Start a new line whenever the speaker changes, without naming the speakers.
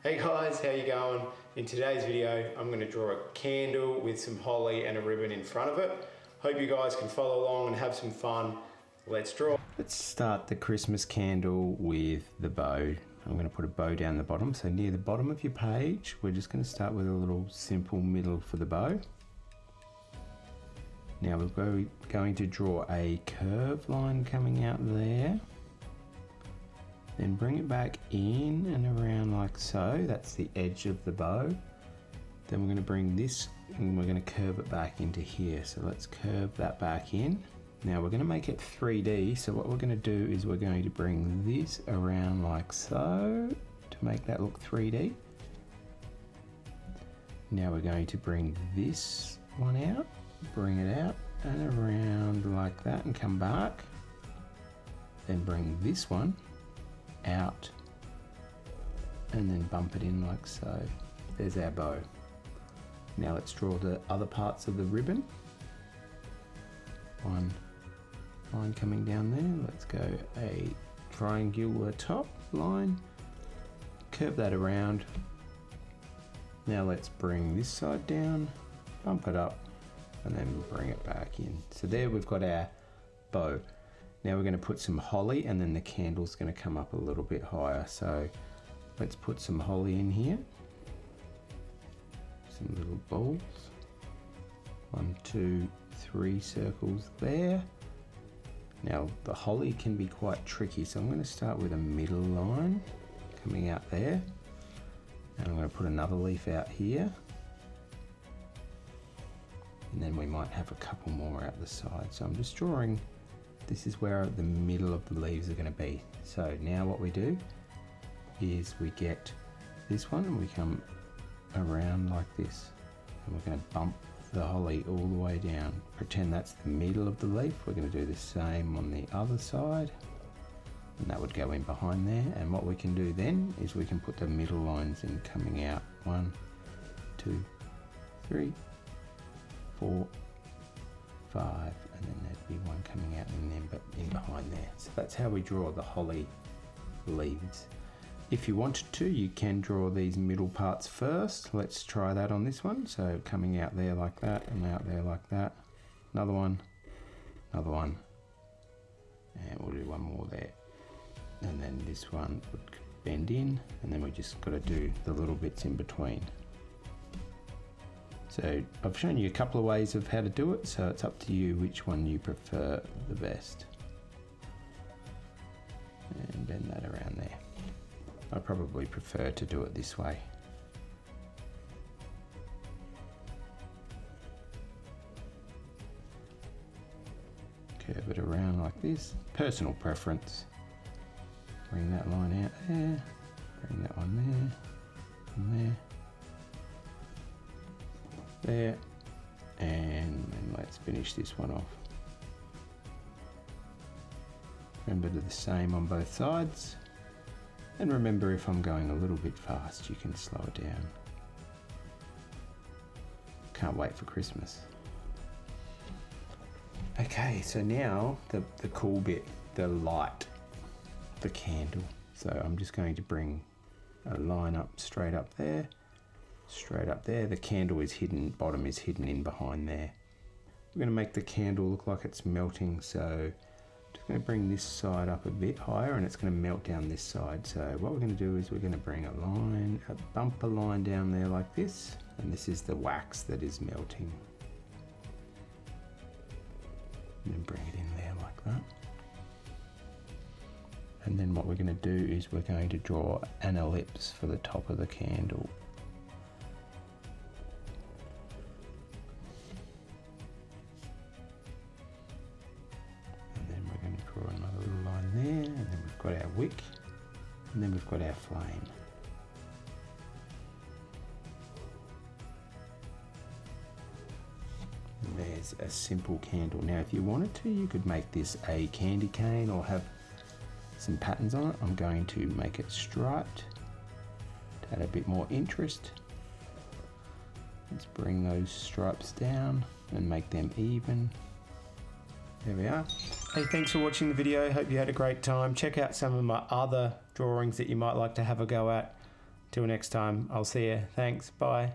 Hey guys, how you going? In today's video, I'm going to draw a candle with some holly and a ribbon in front of it. Hope you guys can follow along and have some fun. Let's draw. Let's start the Christmas candle with the bow. I'm going to put a bow down the bottom. So near the bottom of your page, we're just going to start with a little simple middle for the bow. Now we're going to draw a curved line coming out there. Then bring it back in and around like so. That's the edge of the bow. Then we're going to bring this and we're going to curve it back into here. So let's curve that back in. Now we're going to make it 3D. So what we're going to do is we're going to bring this around like so to make that look 3D. Now we're going to bring this one out, bring it out and around like that and come back. Then bring this one out and then bump it in like so. There's our bow. Now let's draw the other parts of the ribbon. One line coming down there. Let's go a triangular top line, curve that around. Now let's bring this side down, bump it up and then bring it back in. So there we've got our bow. Now we're going to put some holly and then the candle's going to come up a little bit higher. So let's put some holly in here. Some little balls. 1, 2, 3 circles there. Now the holly can be quite tricky, so I'm going to start with a middle line coming out there. And I'm going to put another leaf out here. And then we might have a couple more out the side. So I'm just drawing. This is where the middle of the leaves are going to be. So now what we do is we get this one and we come around like this. And we're going to bump the holly all the way down. Pretend that's the middle of the leaf. We're going to do the same on the other side. And that would go in behind there. And what we can do then is we can put the middle lines in coming out. 1, 2, 3, 4, 5, and then there'd be one coming out and then but in behind there. So that's how we draw the holly leaves. If you wanted to, you can draw these middle parts first. Let's try that on this one. So coming out there like that and out there like that. Another one, and we'll do one more there. And then this one would bend in, and then we just got to do the little bits in between. So I've shown you a couple of ways of how to do it, so it's up to you which one you prefer the best. And bend that around there. I probably prefer to do it this way. Curve it around like this. Personal preference. Bring that line out there. Bring that one there. And there. There, and then let's finish this one off. Remember to do the same on both sides, and remember if I'm going a little bit fast you can slow it down. Can't wait for Christmas. Okay, so now the cool bit, the light, the candle. So I'm just going to bring a line up straight up there. Straight up there, the candle is hidden, bottom is hidden in behind there. We're going to make the candle look like it's melting, so I'm just going to bring this side up a bit higher and it's going to melt down this side. So what we're going to do is we're going to bring a line, a bumper line down there like this, and this is the wax that is melting. And then bring it in there like that. And then what we're going to do is we're going to draw an ellipse for the top of the candle. Another little line there, and then we've got our wick, and then we've got our flame. And there's a simple candle. Now if you wanted to, you could make this a candy cane or have some patterns on it. I'm going to make it striped to add a bit more interest. Let's bring those stripes down and make them even. There we are. Hey, thanks for watching the video. Hope you had a great time. Check out some of my other drawings that you might like to have a go at. Till next time, I'll see you. Thanks. Bye.